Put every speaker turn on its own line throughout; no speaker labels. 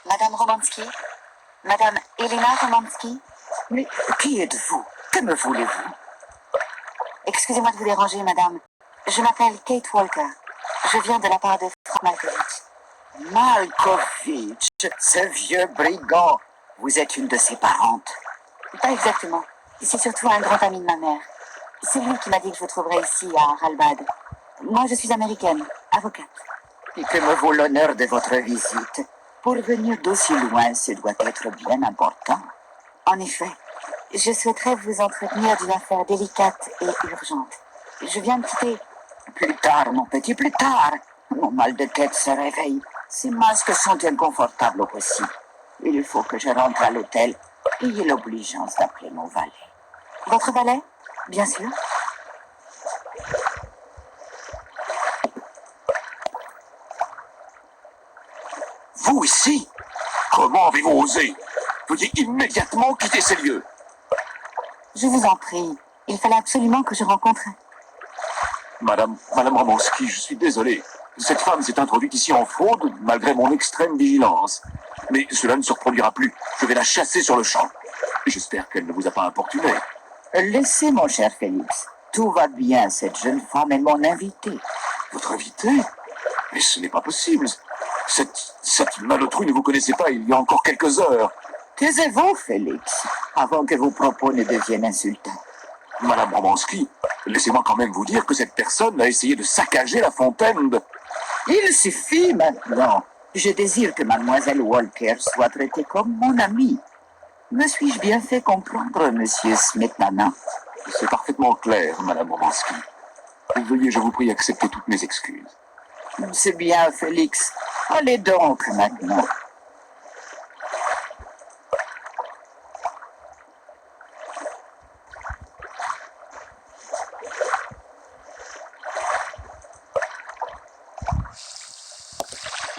Madame Romansky? Madame Elena Romansky?
Mais qui êtes-vous? Que me voulez-vous?
Excusez-moi de vous déranger, madame. Je m'appelle Kate Walker. Je viens de la part de Frank Malkovich.
Malkovich, ce vieux brigand. Vous êtes une de ses parentes?
Pas exactement. C'est surtout un grand ami de ma mère. C'est lui qui m'a dit que je vous trouverais ici, à Ralbad. Moi, je suis américaine, avocate.
Et que me vaut l'honneur de votre visite? Pour venir d'aussi loin, ce doit être bien important.
En effet, je souhaiterais vous entretenir d'une affaire délicate et urgente. Je viens de quitter...
Plus tard, mon petit, plus tard. Mon mal de tête se réveille. Ces masques sont inconfortables aussi. Il faut que je rentre à l'hôtel. Ayez l'obligeance d'appeler mon valet.
Votre valet? Bien sûr.
Vous ici? Comment avez-vous osé? Veuillez immédiatement quitter ces lieux.
Je vous en prie. Il fallait absolument que je rencontre...
Madame Romansky, je suis désolé. Cette femme s'est introduite ici en fraude, malgré mon extrême vigilance. Mais cela ne se reproduira plus. Je vais la chasser sur le champ. J'espère qu'elle ne vous a pas importuné.
Laissez, mon cher Félix. Tout va bien. Cette jeune femme est mon invitée.
Votre invité? Mais ce n'est pas possible. Cette malotrue ne vous connaissait pas il y a encore quelques heures.
Taisez-vous, Félix, avant que vos propos ne deviennent insultants.
Madame Romansky, laissez-moi quand même vous dire que cette personne a essayé de saccager la fontaine de...
Il suffit maintenant. Je désire que mademoiselle Walker soit traitée comme mon amie. Me suis-je bien fait comprendre, monsieur Smith-Nana?
C'est parfaitement clair, Madame Romansky. Veuillez, je vous prie, accepter toutes mes excuses.
C'est bien, Félix. Allez donc maintenant.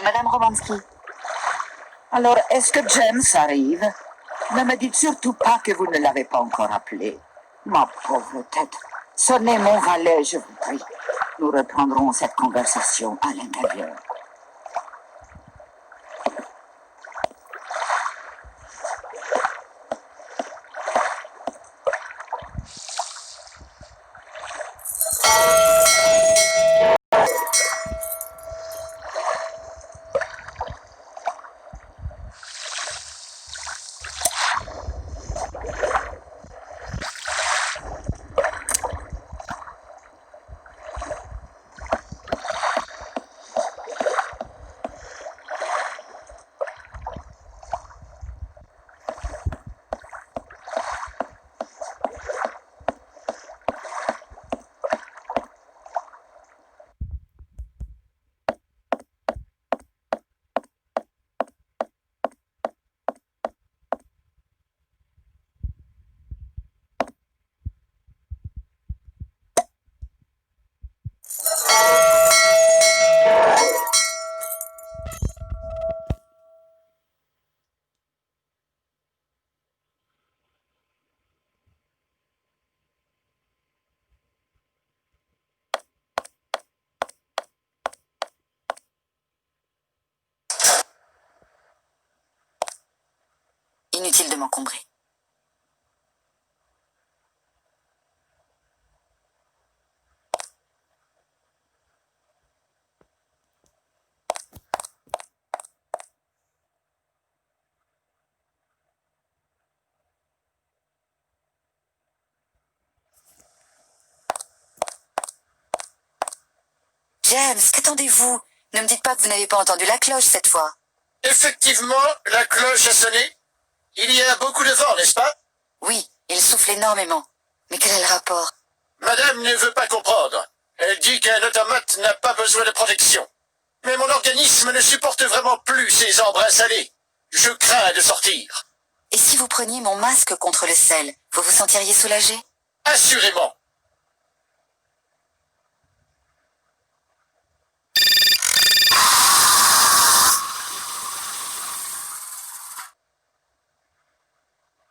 Madame Romansky.
Alors, est-ce que James arrive? Ne me dites surtout pas que vous ne l'avez pas encore appelé. Ma pauvre tête. Sonnez mon valet, je vous prie. Nous reprendrons cette conversation à l'intérieur.
Inutile de m'encombrer. James, qu'attendez-vous? Ne me dites pas que vous n'avez pas entendu la cloche cette fois.
Effectivement, la cloche a sonné. Il y a beaucoup de vent, n'est-ce pas?
Oui, il souffle énormément. Mais quel est le rapport?
Madame ne veut pas comprendre. Elle dit qu'un automate n'a pas besoin de protection. Mais mon organisme ne supporte vraiment plus ces embruns salés. Je crains de sortir.
Et si vous preniez mon masque contre le sel, vous vous sentiriez soulagé?
Assurément.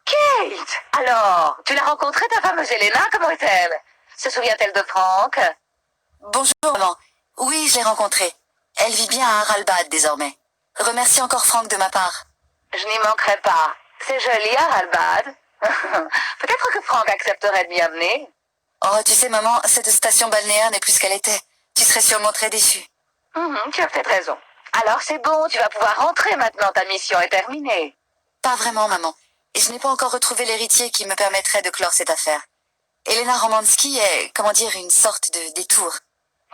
Kate! Alors, tu l'as rencontrée, ta fameuse Elena? Comment est-elle? Se souvient-elle de Frank?
Bonjour, maman. Oui, je l'ai rencontrée. Elle vit bien à Ralbad désormais. Remercie encore Franck de ma part.
Je n'y manquerai pas. C'est joli, Haralbad. Peut-être que Franck accepterait de m'y amener.
Oh, tu sais, maman, cette station balnéaire n'est plus ce qu'elle était. Tu serais sûrement très déçue.
Tu as peut-être raison. Alors c'est bon, tu vas pouvoir rentrer maintenant, ta mission est terminée.
Pas vraiment, maman. Et je n'ai pas encore retrouvé l'héritier qui me permettrait de clore cette affaire. Elena Romanski est, comment dire, une sorte de détour.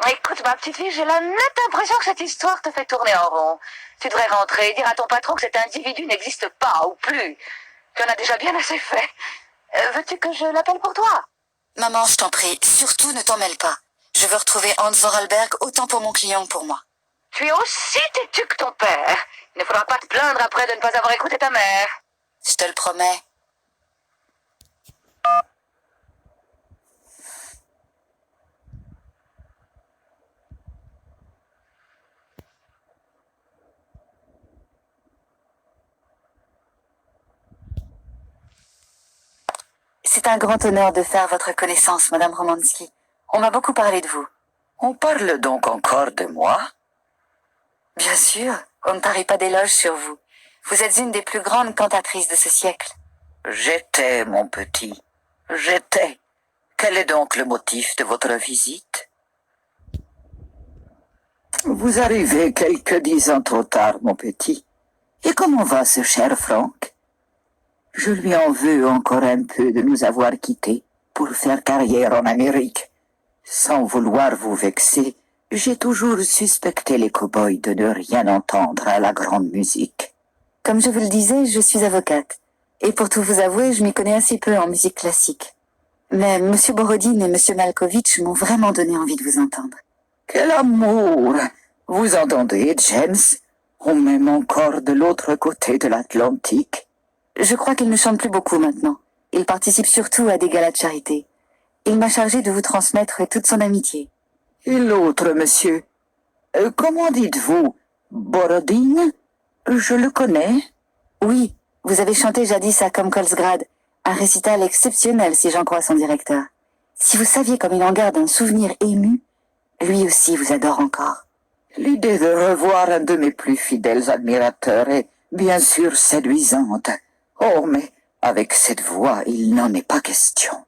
Écoute, ma petite fille, j'ai la nette impression que cette histoire te fait tourner en rond. Tu devrais rentrer et dire à ton patron que cet individu n'existe pas, ou plus. Tu en as déjà bien assez fait. Veux-tu que je l'appelle pour toi?
Maman, je t'en prie, surtout ne t'en mêle pas. Je veux retrouver Hans Vorarlberg autant pour mon client que pour moi.
Tu es aussi têtu que ton père. Il ne faudra pas te plaindre après de ne pas avoir écouté ta mère.
Je te le promets. C'est un grand honneur de faire votre connaissance, Madame Romanski. On m'a beaucoup parlé de vous.
On parle donc encore de moi?
Bien sûr, on ne tarit pas d'éloges sur vous. Vous êtes une des plus grandes cantatrices de ce siècle.
J'étais, mon petit. J'étais. Quel est donc le motif de votre visite? Vous arrivez quelques 10 ans trop tard, mon petit. Et comment va ce cher Franck? Je lui en veux encore un peu de nous avoir quittés pour faire carrière en Amérique. Sans vouloir vous vexer, j'ai toujours suspecté les cow-boys de ne rien entendre à la grande musique.
Comme je vous le disais, je suis avocate. Et pour tout vous avouer, je m'y connais assez peu en musique classique. Mais Monsieur Borodine et Monsieur Malkovich m'ont vraiment donné envie de vous entendre.
Quel amour! Vous entendez, James? On m'aime encore de l'autre côté de l'Atlantique.
Je crois qu'il ne chante plus beaucoup maintenant. Il participe surtout à des galas de charité. Il m'a chargé de vous transmettre toute son amitié.
Et l'autre, monsieur? Comment dites-vous? Borodine? Je le connais.
Oui, vous avez chanté jadis à Komkolsgrad. Un récital exceptionnel, si j'en crois son directeur. Si vous saviez comme il en garde un souvenir ému, lui aussi vous adore encore.
L'idée de revoir un de mes plus fidèles admirateurs est bien sûr séduisante. Oh, mais avec cette voix, il n'en est pas question.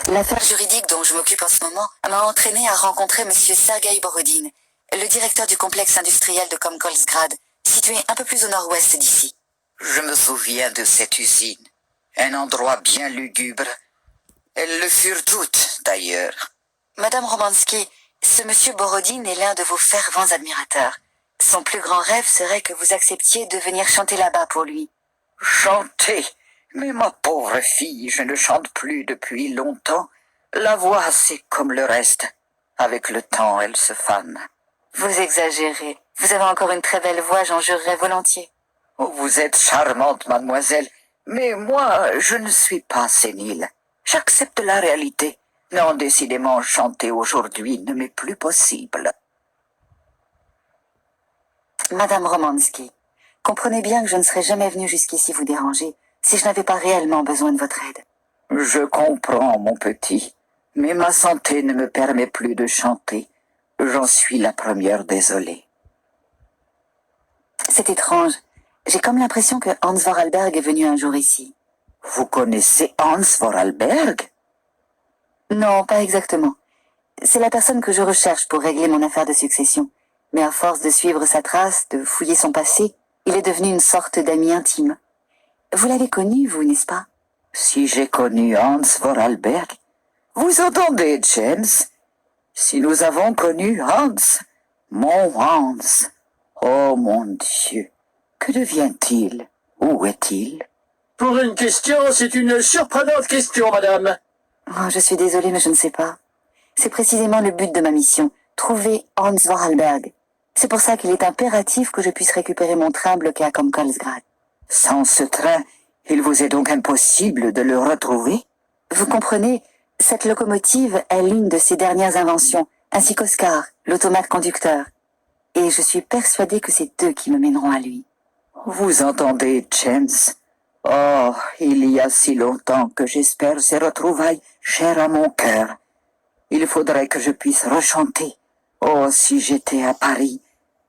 L'affaire juridique dont je m'occupe en ce moment m'a entraîné à rencontrer Monsieur Sergei Borodine, le directeur du complexe industriel de Komkolsgrad, situé un peu plus au nord-ouest d'ici.
Je me souviens de cette usine. Un endroit bien lugubre. Elles le furent toutes, d'ailleurs.
Madame Romanski, ce Monsieur Borodine est l'un de vos fervents admirateurs. Son plus grand rêve serait que vous acceptiez de venir chanter là-bas pour lui.
Chanter? Mais ma pauvre fille, je ne chante plus depuis longtemps. La voix, c'est comme le reste. Avec le temps, elle se fane.
Vous exagérez. Vous avez encore une très belle voix, j'en jurerais volontiers.
Oh, vous êtes charmante, mademoiselle. Mais moi, je ne suis pas sénile. J'accepte la réalité. Non, décidément, chanter aujourd'hui ne m'est plus possible.
Madame Romanski, comprenez bien que je ne serais jamais venue jusqu'ici vous déranger si je n'avais pas réellement besoin de votre aide.
Je comprends, mon petit, mais ma santé ne me permet plus de chanter. J'en suis la première désolée.
C'est étrange. J'ai comme l'impression que Hans Vorarlberg est venu un jour ici.
Vous connaissez Hans Vorarlberg?
Non, pas exactement. C'est la personne que je recherche pour régler mon affaire de succession. Mais à force de suivre sa trace, de fouiller son passé, il est devenu une sorte d'ami intime. Vous l'avez connu, vous, n'est-ce pas?
Si j'ai connu Hans Vorarlberg? Vous entendez, James? Si nous avons connu Hans, mon Hans. Oh mon Dieu, que devient-il? Où est-il?
Pour une question, c'est une surprenante question, madame.
Oh, je suis désolée, mais je ne sais pas. C'est précisément le but de ma mission, trouver Hans Vorarlberg. C'est pour ça qu'il est impératif que je puisse récupérer mon train bloqué à Komkolsgrad.
Sans ce train, il vous est donc impossible de le retrouver?
Vous comprenez, cette locomotive est l'une de ses dernières inventions, ainsi qu'Oscar, l'automate conducteur. Et je suis persuadée que c'est eux qui me mèneront à lui.
Vous entendez, James? Oh, il y a si longtemps que j'espère ces retrouvailles chères à mon cœur. Il faudrait que je puisse rechanter. Oh, si j'étais à Paris,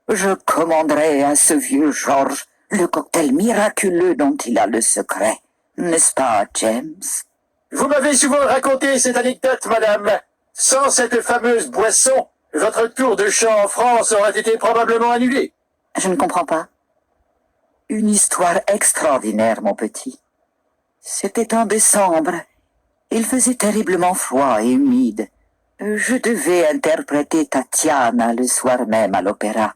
Je commanderai à ce vieux George le cocktail miraculeux dont il a le secret. N'est-ce pas, James?
Vous m'avez souvent raconté cette anecdote, madame. Sans cette fameuse boisson, votre tour de chant en France aurait été probablement annulé.
Je ne comprends pas.
Une histoire extraordinaire, mon petit. C'était en décembre. Il faisait terriblement froid et humide. Je devais interpréter Tatiana le soir même à l'opéra.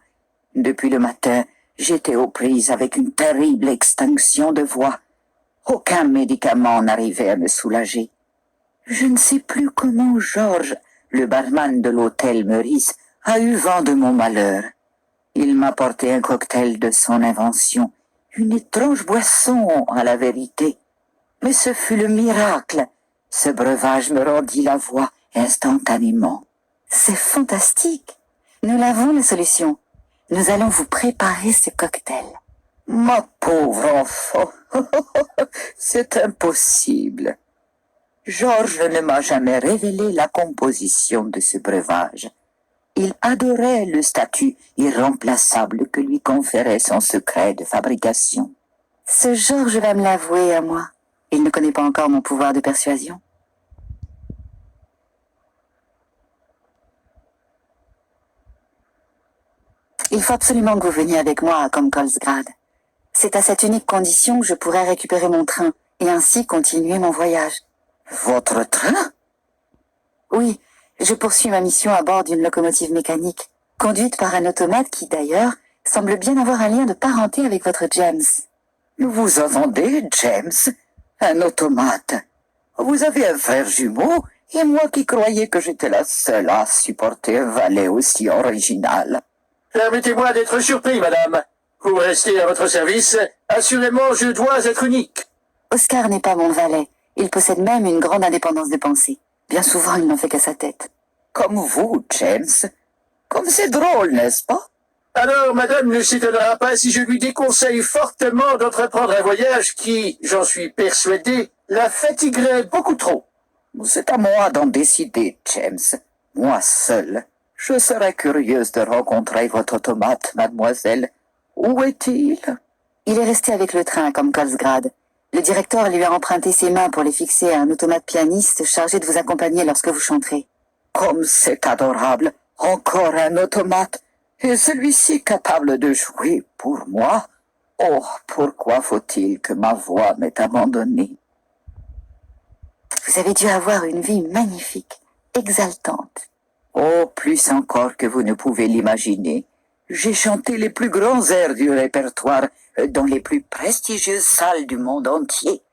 Depuis le matin, j'étais aux prises avec une terrible extinction de voix. Aucun médicament n'arrivait à me soulager. Je ne sais plus comment Georges, le barman de l'hôtel Meurice, a eu vent de mon malheur. Il m'a apporté un cocktail de son invention, une étrange boisson à la vérité. Mais ce fut le miracle. Ce breuvage me rendit la voix instantanément.
C'est fantastique. Nous l'avons, la solution. Nous allons vous préparer ce cocktail.
Ma pauvre enfant, c'est impossible. Georges ne m'a jamais révélé la composition de ce breuvage. Il adorait le statut irremplaçable que lui conférait son secret de fabrication.
Ce Georges va me l'avouer à moi. Il ne connaît pas encore mon pouvoir de persuasion. Il faut absolument que vous veniez avec moi à Comkolsgrad. C'est à cette unique condition que je pourrai récupérer mon train et ainsi continuer mon voyage.
Votre train?
Oui, je poursuis ma mission à bord d'une locomotive mécanique, conduite par un automate qui, d'ailleurs, semble bien avoir un lien de parenté avec votre James.
Vous entendez, James? Un automate. Vous avez un frère jumeau, et moi qui croyais que j'étais la seule à supporter un valet aussi original.
Permettez-moi d'être surpris, madame. Vous restez à votre service. Assurément, je dois être unique.
Oscar n'est pas mon valet. Il possède même une grande indépendance de pensée. Bien souvent, il n'en fait qu'à sa tête.
Comme vous, James. Comme c'est drôle, n'est-ce pas?
Alors, madame ne s'étonnera pas si je lui déconseille fortement d'entreprendre un voyage qui, j'en suis persuadé, la fatiguerait beaucoup trop.
C'est à moi d'en décider, James. Moi seul. Je serais curieuse de rencontrer votre automate, mademoiselle. Où est-il?
Il est resté avec le train, comme Kolsgrad. Le directeur lui a emprunté ses mains pour les fixer à un automate pianiste chargé de vous accompagner lorsque vous chanterez.
Comme c'est adorable! Encore un automate! Et celui-ci capable de jouer pour moi? Oh, pourquoi faut-il que ma voix m'ait abandonnée?
Vous avez dû avoir une vie magnifique, exaltante.
Oh, plus encore que vous ne pouvez l'imaginer. J'ai chanté les plus grands airs du répertoire dans les plus prestigieuses salles du monde entier.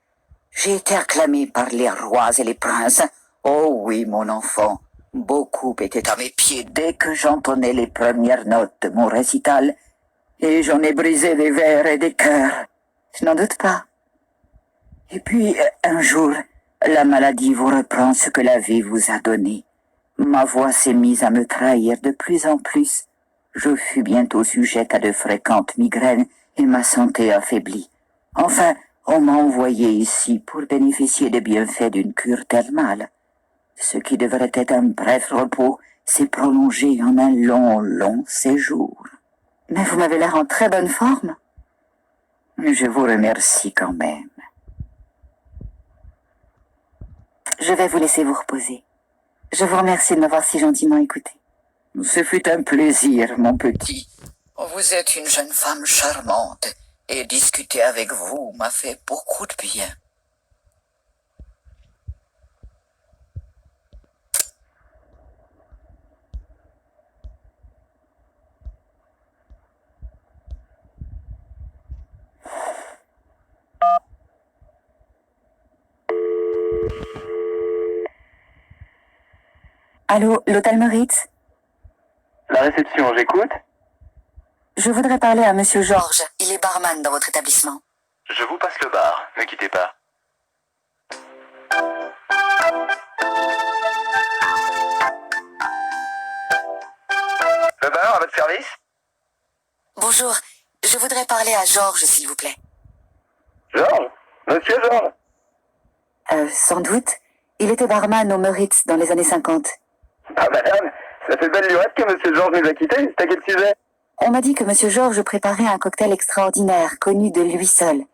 J'ai été acclamé par les rois et les princes. Oh oui, mon enfant, beaucoup étaient à mes pieds dès que j'entonnais les premières notes de mon récital, et j'en ai brisé des verres et des cœurs.
Je n'en doute pas.
Et puis, un jour, la maladie vous reprend ce que la vie vous a donné. Ma voix s'est mise à me trahir de plus en plus. Je fus bientôt sujette à de fréquentes migraines et ma santé affaiblie. Enfin, on m'a envoyé ici pour bénéficier des bienfaits d'une cure thermale. Ce qui devrait être un bref repos s'est prolongé en un long séjour.
Mais vous m'avez l'air en très bonne forme.
Je vous remercie quand même.
Je vais vous laisser vous reposer. Je vous remercie de m'avoir si gentiment écouté.
Ce fut un plaisir, mon petit. Vous êtes une jeune femme charmante, et discuter avec vous m'a fait beaucoup de bien.
Allô, l'hôtel Meurice?
La réception, j'écoute.
Je voudrais parler à Monsieur Georges. Il est barman dans votre établissement.
Je vous passe le bar, ne quittez pas. Le bar, à votre service?
Bonjour, je voudrais parler à Georges, s'il vous plaît.
Georges? Monsieur Georges?
Sans doute. Il était barman au Meurice dans les années 50.
Ah madame, ça fait belle lurette que monsieur Georges nous a quittés, c'est à quel sujet?
On m'a dit que Monsieur Georges préparait un cocktail extraordinaire, connu de lui seul.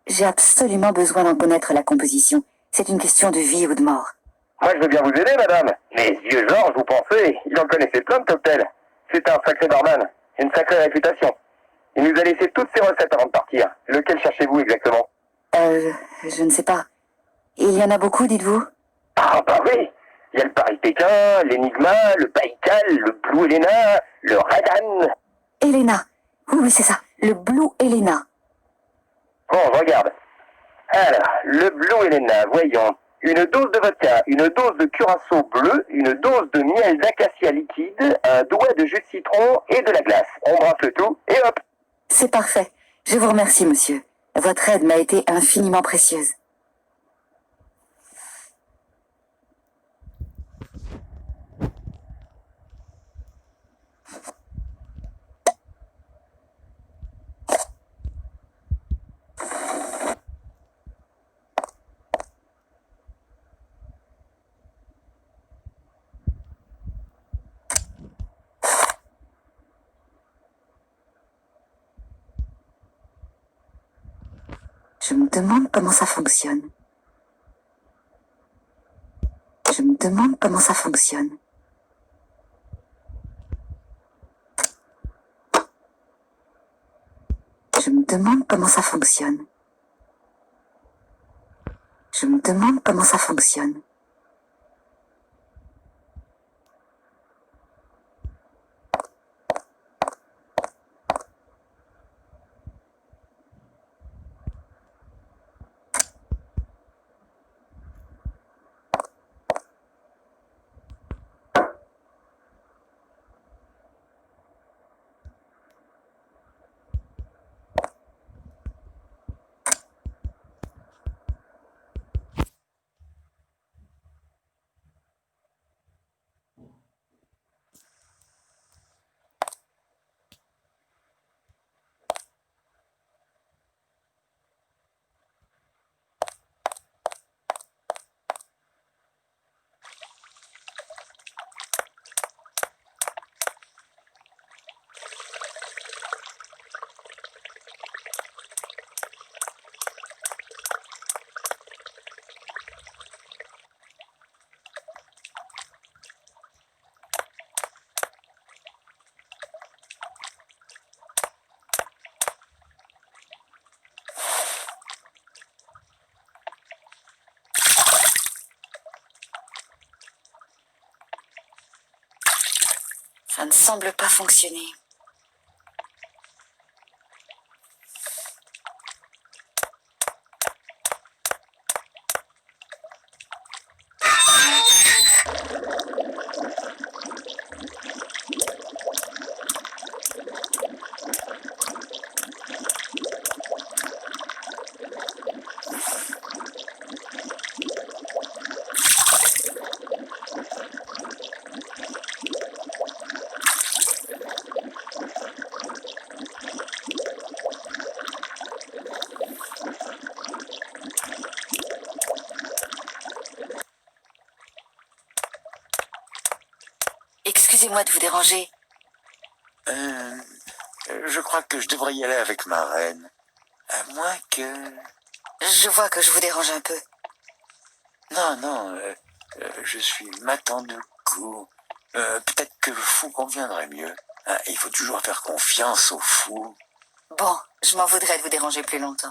J'ai absolument besoin d'en connaître la composition. C'est une question de vie ou de mort.
Moi, je veux bien vous aider, madame. Mais vieux Georges, vous pensez, il en connaissait plein de cocktails. C'est un sacré barman, une sacrée réputation. Il nous a laissé toutes ses recettes avant de partir. Lequel cherchez-vous exactement?
Je ne sais pas. Il y en a beaucoup, dites-vous?
Ah bah oui. Il y a le Paris Pékin, l'Enigma, le Baïkal, le Blue Elena, le Radan.
Elena. Oui, c'est ça. Le Blue Elena.
Bon, je regarde. Alors, le Blue Elena, voyons. Une dose de vodka, une dose de curaçao bleu, une dose de miel d'acacia liquide, un doigt de jus de citron et de la glace. On brasse le tout et hop.
C'est parfait. Je vous remercie, monsieur. Votre aide m'a été infiniment précieuse. Je me demande comment ça fonctionne. Je me demande comment ça fonctionne. Je me demande comment ça fonctionne. Je me demande comment ça fonctionne. Ça ne semble pas fonctionner. Excusez-moi de vous déranger.
Je crois que je devrais y aller avec ma reine. À moins que...
Je vois que je vous dérange un peu.
Non, je suis matant de coup. Peut-être que le fou conviendrait mieux. Hein, il faut toujours faire confiance au fou.
Bon, je m'en voudrais de vous déranger plus longtemps.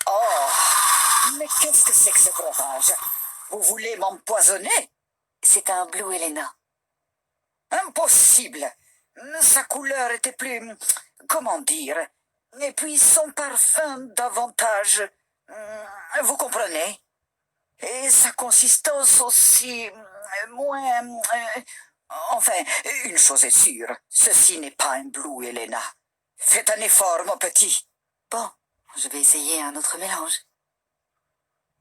Oh, mais qu'est-ce que c'est que ce breuvage? Vous voulez m'empoisonner?
C'est un Blue Helena.
Impossible. Sa couleur était plus... comment dire? Et puis son parfum davantage... vous comprenez? Et sa consistance aussi... moins... enfin, une chose est sûre, ceci n'est pas un Blue Helena. Faites un effort, mon petit.
Bon, je vais essayer un autre mélange.